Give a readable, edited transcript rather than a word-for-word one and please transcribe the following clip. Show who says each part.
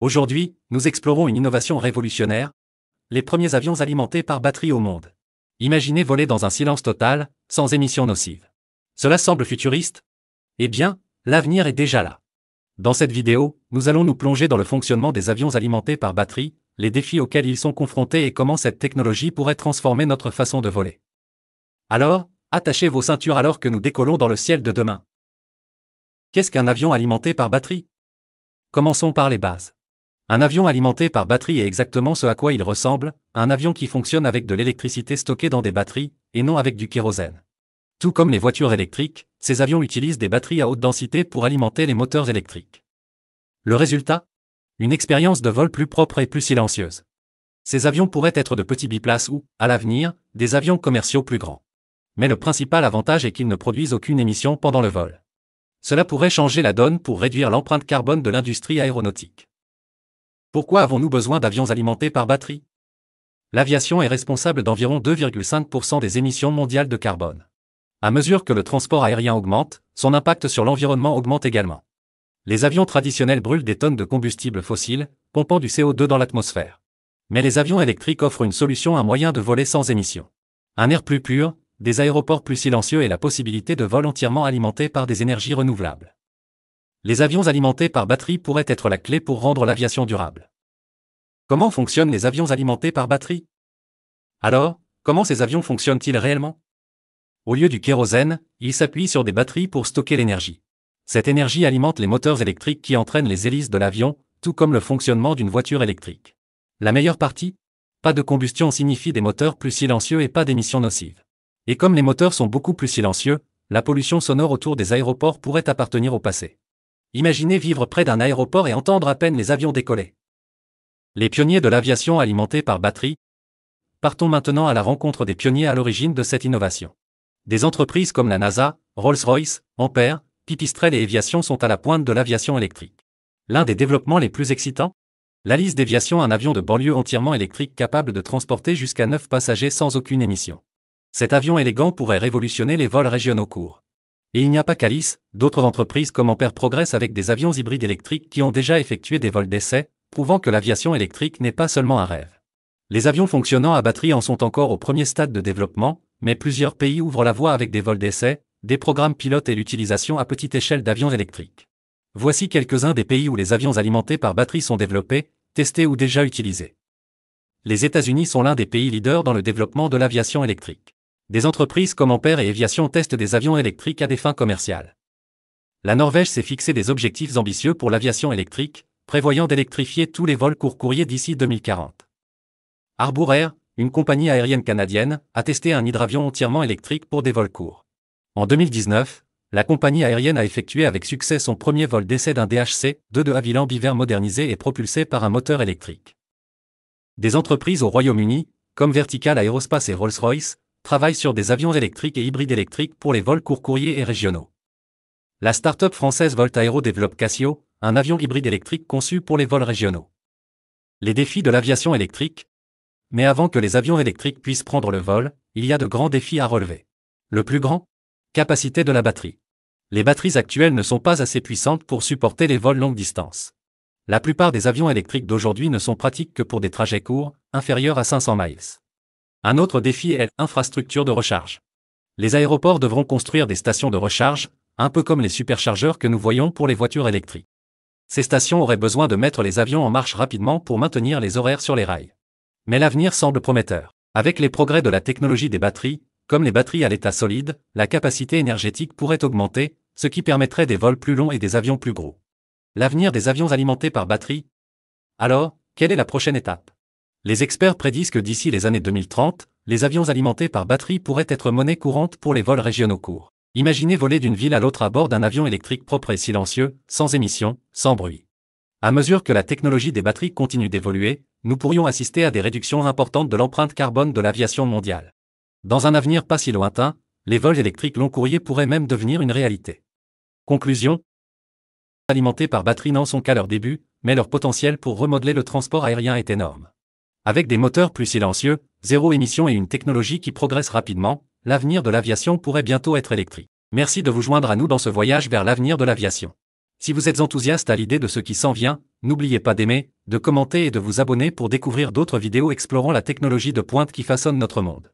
Speaker 1: Aujourd'hui, nous explorons une innovation révolutionnaire, les premiers avions alimentés par batterie au monde. Imaginez voler dans un silence total, sans émissions nocives. Cela semble futuriste? Eh bien, l'avenir est déjà là. Dans cette vidéo, nous allons nous plonger dans le fonctionnement des avions alimentés par batterie, les défis auxquels ils sont confrontés et comment cette technologie pourrait transformer notre façon de voler. Alors, attachez vos ceintures alors que nous décollons dans le ciel de demain. Qu'est-ce qu'un avion alimenté par batterie? Commençons par les bases. Un avion alimenté par batterie est exactement ce à quoi il ressemble, un avion qui fonctionne avec de l'électricité stockée dans des batteries, et non avec du kérosène. Tout comme les voitures électriques, ces avions utilisent des batteries à haute densité pour alimenter les moteurs électriques. Le résultat? Une expérience de vol plus propre et plus silencieuse. Ces avions pourraient être de petits biplaces ou, à l'avenir, des avions commerciaux plus grands. Mais le principal avantage est qu'ils ne produisent aucune émission pendant le vol. Cela pourrait changer la donne pour réduire l'empreinte carbone de l'industrie aéronautique. Pourquoi avons-nous besoin d'avions alimentés par batterie? L'aviation est responsable d'environ 2,5% des émissions mondiales de carbone. À mesure que le transport aérien augmente, son impact sur l'environnement augmente également. Les avions traditionnels brûlent des tonnes de combustible fossile, pompant du CO2 dans l'atmosphère. Mais les avions électriques offrent une solution, un moyen de voler sans émission. Un air plus pur, des aéroports plus silencieux et la possibilité de vols entièrement alimentés par des énergies renouvelables. Les avions alimentés par batterie pourraient être la clé pour rendre l'aviation durable. Comment fonctionnent les avions alimentés par batterie? Alors, comment ces avions fonctionnent-ils réellement? Au lieu du kérosène, ils s'appuient sur des batteries pour stocker l'énergie. Cette énergie alimente les moteurs électriques qui entraînent les hélices de l'avion, tout comme le fonctionnement d'une voiture électrique. La meilleure partie? Pas de combustion signifie des moteurs plus silencieux et pas d'émissions nocives. Et comme les moteurs sont beaucoup plus silencieux, la pollution sonore autour des aéroports pourrait appartenir au passé. Imaginez vivre près d'un aéroport et entendre à peine les avions décoller. Les pionniers de l'aviation alimentée par batterie. Partons maintenant à la rencontre des pionniers à l'origine de cette innovation. Des entreprises comme la NASA, Rolls-Royce, Ampère, Pipistrel et Éviation sont à la pointe de l'aviation électrique. L'un des développements les plus excitants? L'Alice d'Éviation, un avion de banlieue entièrement électrique capable de transporter jusqu'à 9 passagers sans aucune émission. Cet avion élégant pourrait révolutionner les vols régionaux courts. Et il n'y a pas qu'Alice, d'autres entreprises comme Ampère progressent avec des avions hybrides électriques qui ont déjà effectué des vols d'essai, prouvant que l'aviation électrique n'est pas seulement un rêve. Les avions fonctionnant à batterie en sont encore au premier stade de développement, mais plusieurs pays ouvrent la voie avec des vols d'essai, des programmes pilotes et l'utilisation à petite échelle d'avions électriques. Voici quelques-uns des pays où les avions alimentés par batterie sont développés, testés ou déjà utilisés. Les États-Unis sont l'un des pays leaders dans le développement de l'aviation électrique. Des entreprises comme Ampère et Éviation testent des avions électriques à des fins commerciales. La Norvège s'est fixé des objectifs ambitieux pour l'aviation électrique, prévoyant d'électrifier tous les vols courts courriers d'ici 2040. Harbour Air, une compagnie aérienne canadienne, a testé un hydravion entièrement électrique pour des vols courts. En 2019, la compagnie aérienne a effectué avec succès son premier vol d'essai d'un DHC-2 de Havilland Biver modernisé et propulsé par un moteur électrique. Des entreprises au Royaume-Uni, comme Vertical Aerospace et Rolls-Royce, travaillent sur des avions électriques et hybrides électriques pour les vols courts courriers et régionaux. La start-up française Volt Aero développe Cassio, un avion hybride électrique conçu pour les vols régionaux. Les défis de l'aviation électrique. Mais avant que les avions électriques puissent prendre le vol, il y a de grands défis à relever. Le plus grand? Capacité de la batterie. Les batteries actuelles ne sont pas assez puissantes pour supporter les vols longue distance. La plupart des avions électriques d'aujourd'hui ne sont pratiques que pour des trajets courts, inférieurs à 500 miles. Un autre défi est l'infrastructure de recharge. Les aéroports devront construire des stations de recharge, un peu comme les superchargeurs que nous voyons pour les voitures électriques. Ces stations auraient besoin de mettre les avions en marche rapidement pour maintenir les horaires sur les rails. Mais l'avenir semble prometteur. Avec les progrès de la technologie des batteries, comme les batteries à l'état solide, la capacité énergétique pourrait augmenter, ce qui permettrait des vols plus longs et des avions plus gros. L'avenir des avions alimentés par batterie? Alors, quelle est la prochaine étape? Les experts prédisent que d'ici les années 2030, les avions alimentés par batterie pourraient être monnaie courante pour les vols régionaux courts. Imaginez voler d'une ville à l'autre à bord d'un avion électrique propre et silencieux, sans émissions, sans bruit. À mesure que la technologie des batteries continue d'évoluer, nous pourrions assister à des réductions importantes de l'empreinte carbone de l'aviation mondiale. Dans un avenir pas si lointain, les vols électriques long courriers pourraient même devenir une réalité. Conclusion. Alimentés par batterie n'en sont qu'à leur début, mais leur potentiel pour remodeler le transport aérien est énorme. Avec des moteurs plus silencieux, zéro émission et une technologie qui progresse rapidement, l'avenir de l'aviation pourrait bientôt être électrique. Merci de vous joindre à nous dans ce voyage vers l'avenir de l'aviation. Si vous êtes enthousiaste à l'idée de ce qui s'en vient, N'oubliez pas d'aimer, de commenter et de vous abonner pour découvrir d'autres vidéos explorant la technologie de pointe qui façonne notre monde.